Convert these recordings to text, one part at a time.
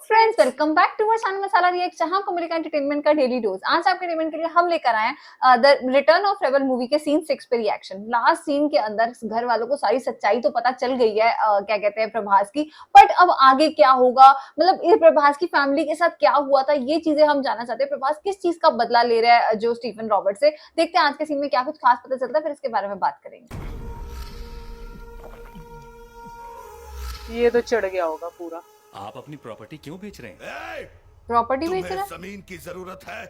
Friends, welcome back to our channel Masala react, जहां comedy का entertainment का डेली डोज। आज आपके एंटरटेनमेंट के लिए हम लेकर आए हैं the return of rebel movie के सीन 6 पे रिएक्शन। लास्ट सीन के अंदर घर वालों को सारी सच्चाई तो पता चल गई है, क्या कहते हैं, प्रभास की। बट अब आगे क्या होगा, मतलब ये प्रभास की फैमिली के साथ क्या हुआ था, ये चीजें हम जानना चाहते हैं। प्रभास किस चीज का बदला ले रहा है जो स्टीफन रॉबर्ट से। देखते हैं आज के सीन में क्या कुछ खास पता चलता है, फिर इसके बारे में बात करेंगे। ये तो चढ़ गया होगा पूरा। आप अपनी प्रॉपर्टी क्यों बेच रहे हैं? प्रॉपर्टी बेच रहा है? जमीन की जरूरत है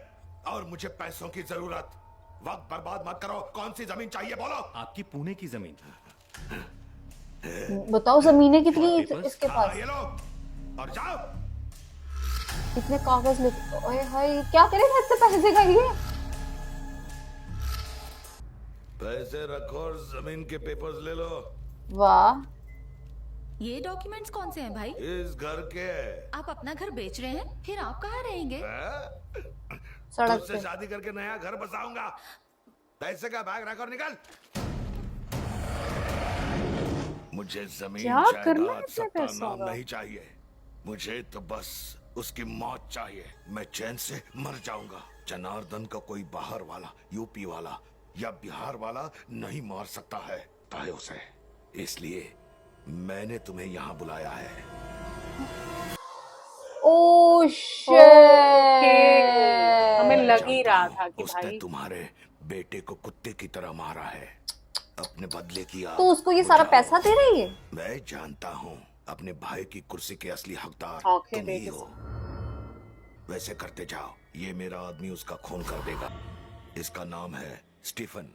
और मुझे पैसों की जरूरत। वक्त बर्बाद मत करो। कौन सी जमीन चाहिए बोलो? आपकी पुणे की जमीन। बताओ जमीनें कितनी इसके पास। ये लो और जाओ। इतने कागज लिख, ओए हाय, क्या करे मैं पैसे का ये। पैसे रखो और जमीन के पेपर्स ले लो। वाह, ये डॉक्यूमेंट्स कौन से हैं भाई? इस घर के। आप अपना घर बेच रहे हैं, फिर आप कहाँ रहेंगे? सड़क तुझसे पे। शादी करके नया घर बसाऊंगा। पैसे का बैग रख और निकल। मुझे जमीन क्या करना है जायदाद इतने सत्ता पैसों नाम का? नहीं चाहिए। मुझे तो बस उसकी मौत चाहिए। मैं चैन से मर जाऊंगा। जनार्दन का कोई बाहर वाला, यूपी वाला या बिहार वाला नहीं मार सकता है चाहे उसे। इसलिए मैंने तुम्हें यहाँ बुलाया है। ओह हमें शिट। लग ही रहा था कि उसने भाई तुम्हारे बेटे को कुत्ते की तरह मारा है। अपने बदले की आग तो उसको ये सारा बुझाओ। पैसा दे रही है? मैं जानता हूँ अपने भाई की कुर्सी के असली हकदार आंखें तुम ही देख हो। वैसे करते जाओ। ये मेरा आदमी उसका खून कर देगा। इसका नाम है स्टीफन।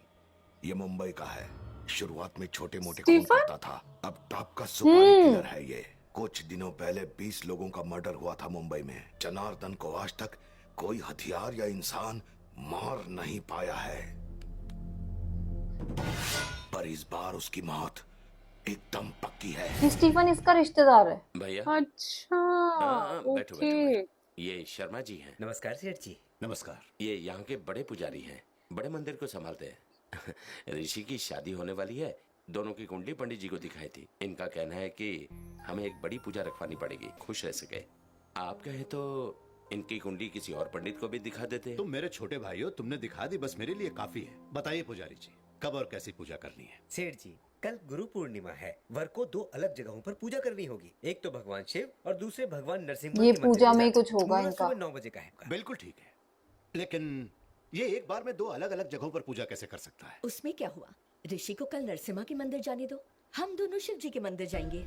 ये मुंबई का है। शुरुआत में छोटे मोटे खून स्टीफन? करता था, अब टॉप का सुपारी किलर है ये। कुछ दिनों पहले 20 लोगों का मर्डर हुआ था मुंबई में। जनार्दन को आज तक कोई हथियार या इंसान मार नहीं पाया है, पर इस बार उसकी मौत एकदम पक्की है। ये स्टीफन इसका रिश्तेदार है? भैया। अच्छा बैठो बैठो ओके। बैठो। ये शर्मा जी हैं। नमस्कार सेठ जी। नमस्कार। ये यहाँ के बड़े पुजारी हैं, बड़े मंदिर को संभालते हैं। ऋषि की शादी होने वाली है। दोनों की कुंडली पंडित जी को दिखाई थी। इनका कहना है कि हमें एक बड़ी पूजा रखवानी पड़ेगी, खुश रह सके। आप कहें तो इनकी कुंडली किसी और पंडित को भी दिखा देते हैं। तुम मेरे छोटे भाई हो, तुमने दिखा दी, बस मेरे लिए काफी है। बताइए पुजारी जी, कब और कैसी पूजा करनी है? सेठ जी, कल गुरु पूर्णिमा है। वर को 2 अलग जगहों पर पूजा करनी होगी। एक तो भगवान शिव और दूसरे भगवान नरसिम्हा ये के मंदिर पूजा के में ही साथ। कुछ होगा मुहूर्त इनका। सुबह 9 बजे का है। बिल्कुल ठीक है, लेकिन ये एक बार में 2 अलग अलग जगहों पर पूजा कैसे कर सकता है? उसमें क्या हुआ? ऋषि को कल नरसिम्हा के मंदिर जाने दो, हम दोनों शिव जी के मंदिर जाएंगे।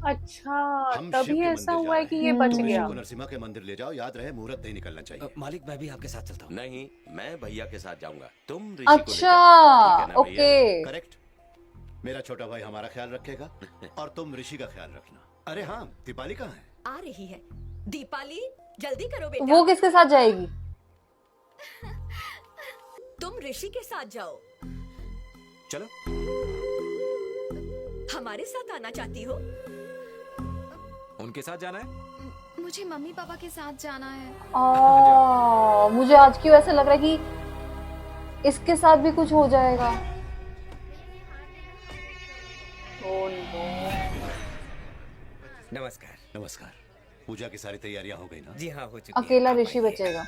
अच्छा हम शिव तभी के ऐसा मंदिर हुआ है जा कि रहे ये हैं। बच तुम ऋषि गया। को नरसिम्हा के मंदिर ले जाओ, याद रहे मुहूर्त नहीं निकलना चाहिए। मालिक, मैं भी आपके साथ चलता हूँ। नहीं, मैं भैया के साथ जाऊंगा। तुम ऋषि को ले अच्छा, जाओ, ठीक है ना भैया? ओके। करेक्ट। मेरा छोटा भाई हमारा ख्याल रखेगा और तुम ऋषि का ख्याल रखना। अरे हाँ, दीपाली कहाँ है? आ रही है दीपाली, जल्दी करो बेटा। वो किसके साथ जाएगी? तुम ऋषि के साथ जाओ। चलो। हमारे साथ आना चाहती हो? उनके साथ जाना है? मुझे मम्मी पापा के साथ जाना है। मुझे आज क्यों ऐसा लग रहा है कि इसके साथ भी कुछ हो जाएगा। Oh no. नमस्कार। नमस्कार। पूजा की सारी तैयारियां हो गई ना? जी हाँ, हो चुकी है। अकेला आप ऋषि आइए। बचेगा।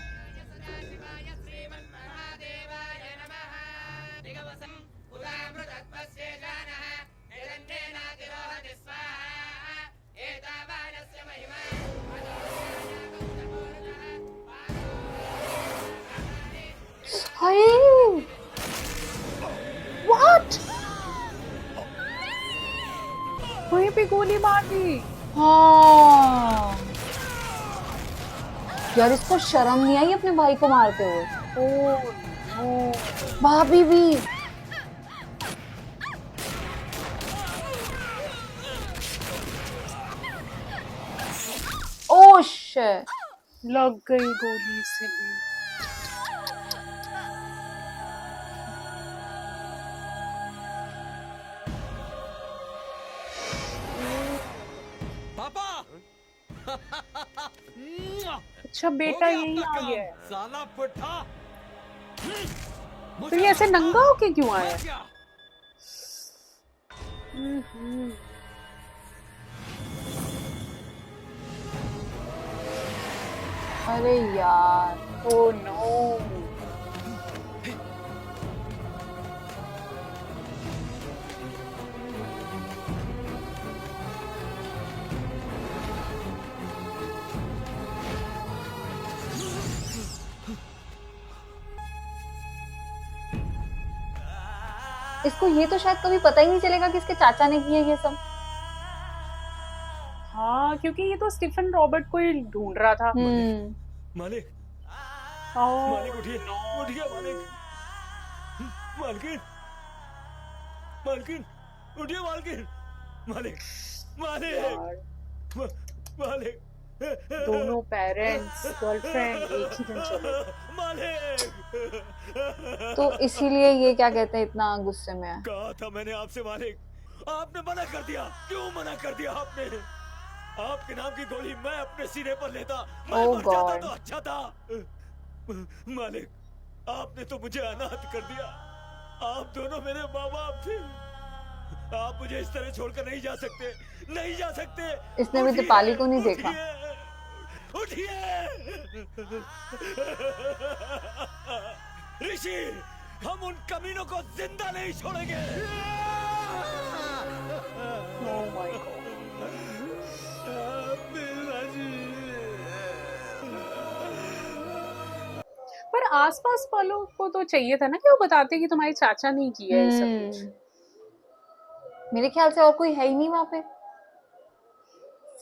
हाय, व्हाट? वहीं पे गोली मार दी। हाँ यार, इसको शर्म नहीं आई अपने भाई को मारते हुए? Oh no. भाभी भी। Oh shit. लग गई गोली से भी। पापा। अच्छा बेटा यही आ गया है। साला पुट्ठा। तो ये ऐसे नंगा होके क्यों आया? अरे यार, Oh no. इसको ये तो शायद कभी पता ही नहीं चलेगा कि इसके चाचा ने किए ये सब। हाँ, क्योंकि ये तो स्टीफन रॉबर्ट को ही ढूंढ रहा था। मालिक Oh, मालिक उठिए उठिए मालिक मालकिन मालकिन उठिए मालकिन मालिक मालिक यार, मालिक दोनों पेरेंट्स गर्लफ्रेंड एक ही दिन चले। मालिक तो इसीलिए ये क्या कहते हैं इतना गुस्से में है। कहा था मैंने आपसे मालिक, आपने मना कर दिया। क्यों मना कर दिया आपने? आपके नाम की गोली मैं अपने सीने पर लेता, मैं Oh मर जाता God. तो अच्छा था। मालिक, आपने तो मुझे अनाथ कर दिया। आप दोनों मेरे माँ बाप थे। आप मुझे इस तरह छोड़कर नहीं जा सकते, नहीं जा सकते। इसने भी उठिए, दीपाली को नहीं देखा। उठिए, ऋषि, हम उन कमीनों को जिंदा नहीं छोड़ेंगे। Oh my God. पर आसपास वालों को तो चाहिए था ना कि वो बताते कि तुम्हारे चाचा नहीं किया है सब कुछ। मेरे ख्याल से और कोई है ही नहीं वहां पे।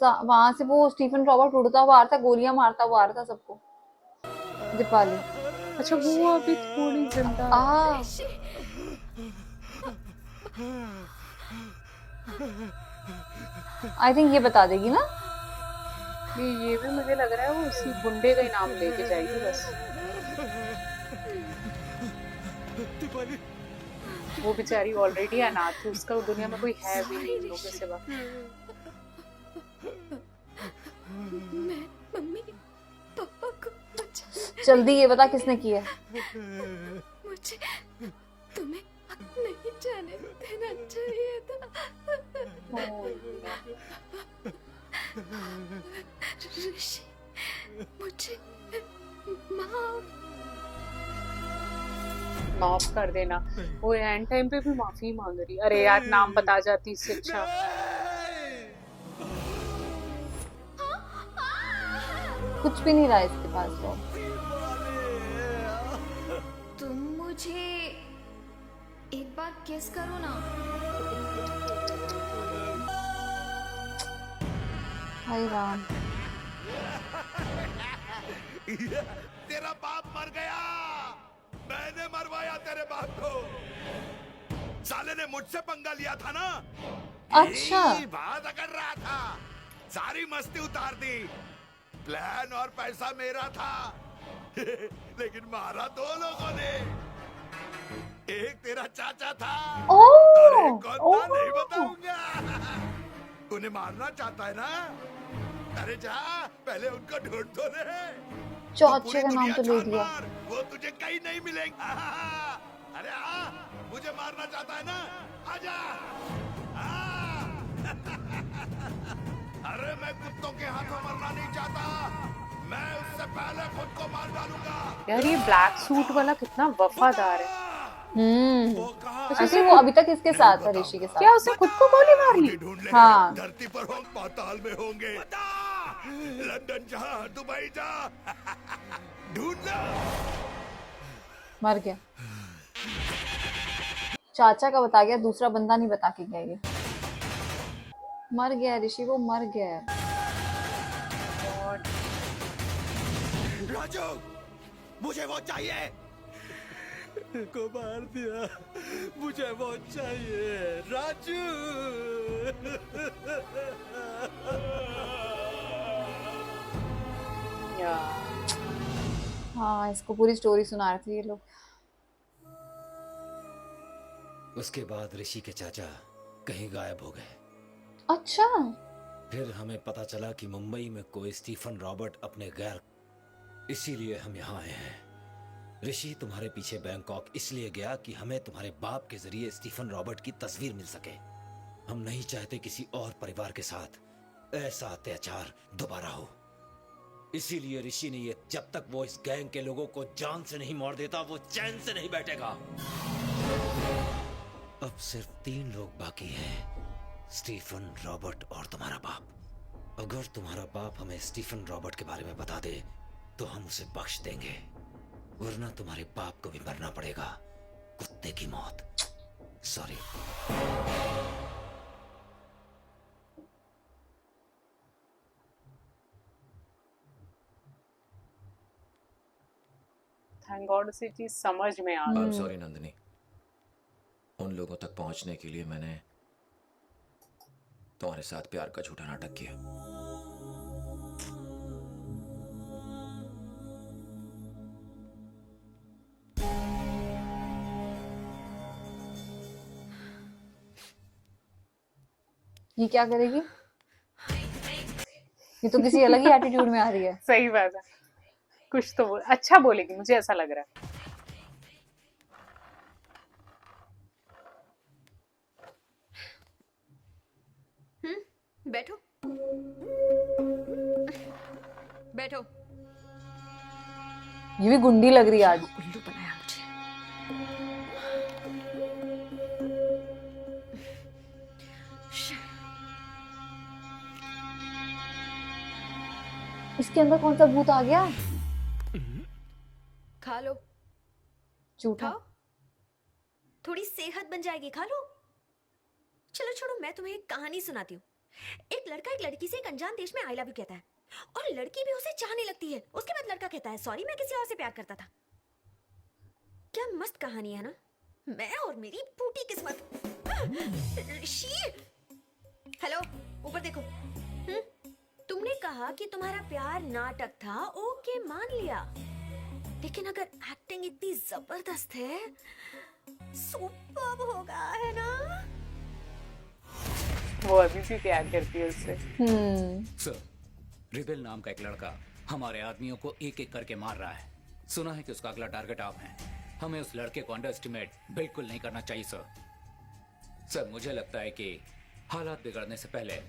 वहां से वो स्टीफन रॉबर्ट उड़ता हुआ आ रहा था, गोलियां मारता हुआ आ रहा था सबको। दीपाली अच्छा, वो अभी थोड़ी जिंदा है। आ आई थिंक ये बता देगी ना। ये भी मुझे लग रहा है वो उसी गुंडे का ही नाम लेके जाएगी बस। दीपाली, वो बेचारी ऑलरेडी अनाथ है, उसका दुनिया में कोई है भी नहीं इन लोगों के सिवा। मैं मम्मी पापा को बचा, जल्दी ये बता किसने किया। मुझे तुम्हें नहीं जाने देना चाहिए था। ऋषि, मुझे माफ कर देना। वो एंड टाइम पे भी माफी मांग रही। अरे यार, नाम बता जाती इससे अच्छा। कुछ भी नहीं रहा इसके पास तो। तुम मुझे एक बार किस करो ना। हाय राम। तेरा बाप मर गया, मैंने मरवाया तेरे बाप को। साले ने मुझसे पंगा लिया था ना। अच्छा। यही बात अकड़ रहा था, सारी मस्ती उतार दी। प्लान और पैसा मेरा था लेकिन मारा दो लोगों ने। एक तेरा चाचा था और एक कौन था नहीं बताऊंगा। उन्हें मारना चाहता है ना? अरे जा, पहले उनको ढूंढ तो ले। चाचे का नाम तो ले दिया। वो तुझे कहीं नहीं मिलेगा। अरे मुझे मारना चाहता है ना? आजा। अरे मैं कुत्तों के हाथों मरना नहीं चाहता, मैं उससे पहले खुद को मार डालूंगा। यार, ये ब्लैक सूट वाला कितना वफादार है। वो कहा अच्छा, वो अभी तक इसके साथ है, ऋषि के साथ। क्या उसने खुद को गोली मार ली? ढूंढ ले। हाँ। धरती पर होंगे, पाताल में होंगे, लंदन जा, दुबई जा, ढूंढना। मर गया। चाचा का बता गया, दूसरा बंदा नहीं बता के गया। ये मर गया ऋषि, वो मर गया। राजू, मुझे वो चाहिए। को मार दिया, मुझे वो चाहिए। राजू। हाँ, इसको पूरी स्टोरी सुना रहे थे ये लोग। उसके बाद ऋषि के चाचा कहीं गायब हो गए। अच्छा। फिर हमें पता चला कि मुंबई में कोई स्टीफन रॉबर्ट अपने गैर, इसीलिए हम यहाँ आए हैं। ऋषि तुम्हारे पीछे बैंकॉक इसलिए गया कि हमें तुम्हारे बाप के जरिए स्टीफन रॉबर्ट की तस्वीर मिल सके। हम नहीं चाहते किसी और परिवार के साथ ऐसा अत्याचार दोबारा हो। इसीलिए ऋषि ने ये, जब तक वो इस गैंग के लोगों को जान से नहीं मार देता वो चैन से नहीं बैठेगा। अब सिर्फ 3 लोग बाकी हैं, स्टीफन, रॉबर्ट और तुम्हारा बाप। अगर तुम्हारा बाप हमें स्टीफन रॉबर्ट के बारे में बता दे तो हम उसे बख्श देंगे, वरना तुम्हारे बाप को भी मरना पड़ेगा, कुत्ते की मौत। सॉरी। थैंक गॉड से चीज समझ में आ गई। सॉरी नंदिनी, उन लोगों तक पहुंचने के लिए मैंने तुम्हारे साथ प्यार का झूठा नाटक किया। ये क्या करेगी? ये तो किसी अलग ही एटीट्यूड में आ रही है। सही बात है, कुछ तो अच्छा बोलेगी, मुझे ऐसा लग रहा है। बैठो बैठो। ये भी गुंडी लग रही है आज। उल्लू बनाया मुझे। इसके अंदर कौन सा भूत आ गया? खा लो, झूठा। खाओ, थोड़ी सेहत बन जाएगी, खा लो। चलो छोड़ो, मैं तुम्हें एक कहानी सुनाती हूँ। एक लड़का एक लड़की से एक अनजान देश में आई लव यू कहता है और लड़की भी उसे चाहने लगती है। उसके बाद लड़का कहता है सॉरी, मैं किसी और से प्यार करता था। क्या मस्त कहानी है ना? मैं और मेरी फूटी किस्मत। ऋषि, हेलो, ऊपर देखो। तुमने कहा कि तुम्हारा प्यार नाटक था, ओके मान लिया, लेकिन अगर एक्टिंग इतनी जबरदस्त है, सुपर्ब होगा, है ना? वो अभी भी प्यार करती है उससे। सर, रिबेल नाम का एक लड़का हमारे आदमियों को एक एक करके मार रहा है। सुना है कि उसका अगला टारगेट आप हैं। हमें उस लड़के को अंडर एस्टिमेट बिल्कुल नहीं करना चाहिए सर। सर, मुझे लगता है कि हालात बिगड़ने से पहले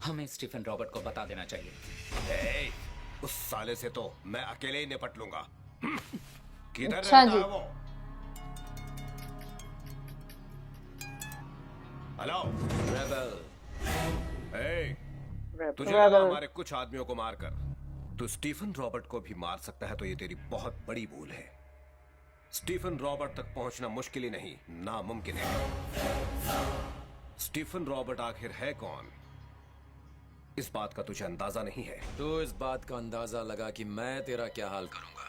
हमें स्टीफन रॉबर्ट को बता देना चाहिए। उस साले से तो मैं अकेले ही निपट लूंगा। किधर अच्छा रहता जी। है वो? हेलो रेबल, तुझे लगा हमारे कुछ आदमियों को मारकर तू स्टीफन रॉबर्ट को भी मार सकता है, तो ये तेरी बहुत बड़ी भूल है। स्टीफन रॉबर्ट तक पहुंचना मुश्किल ही नहीं, नामुमकिन है। स्टीफन रॉबर्ट आखिर है कौन, इस बात का तुझे अंदाजा नहीं है। तो इस बात का अंदाजा लगा कि मैं तेरा क्या हाल करूंगा।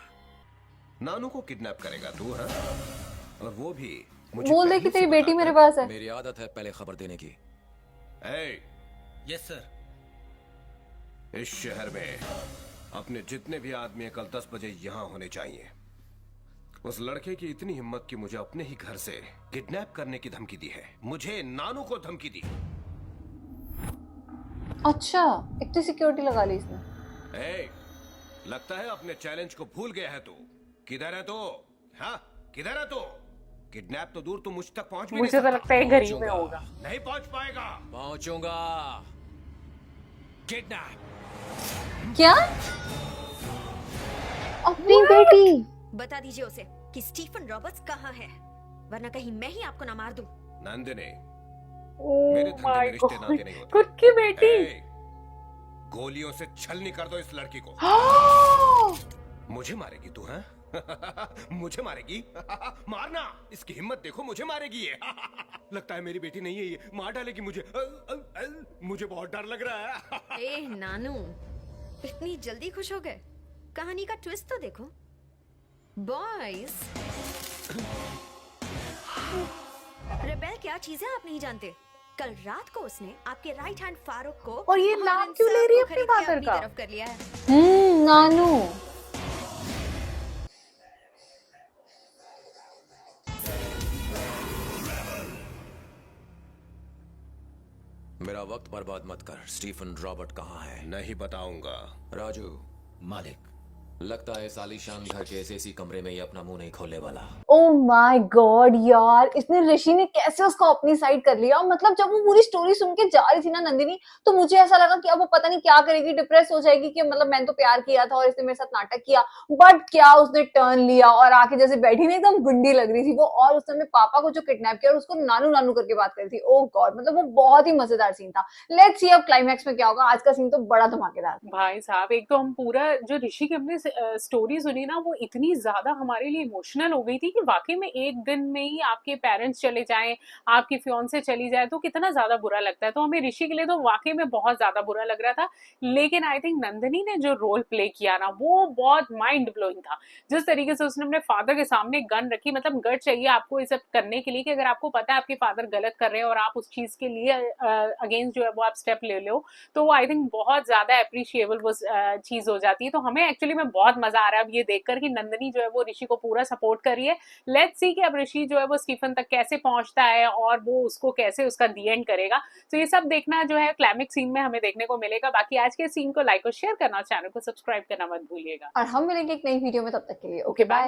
नानू को किडनैप करेगा तू, है? और वो भी मुझे बोल दे पहले कि से तेरी बेटी बताकर। मेरे पास है। मेरी आदत है पहले खबर देने की। Yes sir. इस शहर में अपने जितने भी आदमी कल 10 बजे यहाँ होने चाहिए। उस लड़के की इतनी हिम्मत कि मुझे अपने ही घर से किडनैप करने की धमकी दी है। मुझे नानू को धमकी दी। अच्छा, इतनी सिक्योरिटी लगा ली इसने। लगता है अपने चैलेंज को भूल गया है तू। किधर है तू? हाँ, किधर है तू? किडनैप तो दूर, तू मुझ तक पहुंच भी नहीं मुझे तो सकता। लगता है घर ही में होगा। नहीं पहुंच पाएगा। पहुंचूंगा। किडनैप। क्या? अपनी बेटी? बता दीजिए उसे कि स्टीफन रॉबर्ट्स कहाँ है, वरना कहीं मैं ही आपको ना मार दूं। नंदिनी, ओह मेरे धंधे में माय रिश्ते नाते गॉड, नहीं होते। खुद की बेटी। गोलियों से छलनी कर दो इस लड़की को। मुझे मारेगी तू, हैं? मुझे मारेगी? मारना, इसकी हिम्मत देखो, मुझे मारेगी ये। लगता है मेरी बेटी नहीं है ये, मार डालेगी मुझे। मुझे बहुत डर लग रहा है। ए नानू, इतनी जल्दी खुश हो गए? कहानी का ट्विस्ट तो देखो। बॉयज, रेबेल क्या चीज है आप नहीं जानते। कल रात को उसने आपके राइट हैंड फारूक को और ये नाम क्यों ले रही है अपने फादर का? तरफ कर लिया है। नानू। मेरा वक्त बर्बाद मत कर। स्टीफन रॉबर्ट कहाँ है? नहीं बताऊंगा। राजू, मालिक, लगता है इस आलीशान घर के ऐसे कमरे में ये अपना मुंह नहीं खोलने वाला। ओ माय गॉड यार, इसने ऋषि ने कैसे उसको अपनी साइड कर लिया। मतलब जब वो पूरी स्टोरी सुन के जा रही थी ना नंदिनी, तो मुझे ऐसा लगा कि अब वो पता नहीं क्या करेगी, डिप्रेस हो जाएगी कि मतलब मैंने तो प्यार किया था और इसने मेरे साथ नाटक किया। बट क्या उसने टर्न लिया और आके जैसे बैठी ना एकदम गुंडी लग रही थी वो, और उसने अपने पापा को जो किडनैप किया और उसको नानू नानू करके बात करी थी। ओ गॉड, मतलब वो बहुत ही मजेदार सीन था। लेट्स सी अब क्लाइमैक्स में क्या होगा। आज का सीन तो बड़ा धमाकेदार था। भाई साहब, एक तो हम पूरा जो ऋषि की हमने स्टोरी सुनी ना, वो इतनी ज्यादा हमारे लिए इमोशनल हो गई थी कि वाकई में एक दिन में ही आपके पेरेंट्स चले जाएं, आपकी फियांसे चली जाए तो कितना ज्यादा बुरा लगता है। तो हमें ऋषि के लिए तो वाकई में बहुत ज्यादा बुरा लग रहा था। लेकिन आई थिंक नंदिनी ने जो रोल प्ले किया ना, वो बहुत माइंड ब्लोइंग था। जिस तरीके से उसने अपने फादर के सामने गन रखी, मतलब गट चाहिए आपको ये सब करने के लिए कि अगर आपको पता है आपके फादर गलत कर रहे हैं और आप उस चीज के लिए अगेंस्ट जो है वो आप स्टेप ले लो, तो आई थिंक बहुत ज्यादा अप्रिशिएबल वो चीज हो जाती है। तो हमें एक्चुअली में बहुत मजा आ रहा है अब ये देखकर कि नंदिनी जो है वो ऋषि को पूरा सपोर्ट कर रही है। लेट्स सी कि अब ऋषि जो है वो स्टीफन तक कैसे पहुंचता है और वो उसको कैसे उसका दी एंड करेगा। तो ये सब देखना जो है क्लाइमेक्स सीन में हमें देखने को मिलेगा। बाकी आज के सीन को लाइक और शेयर करना, चैनल को सब्सक्राइब करना मत भूलिएगा। और हम मिलेंगे एक नई वीडियो में, तब तक के लिए ओके, बाय।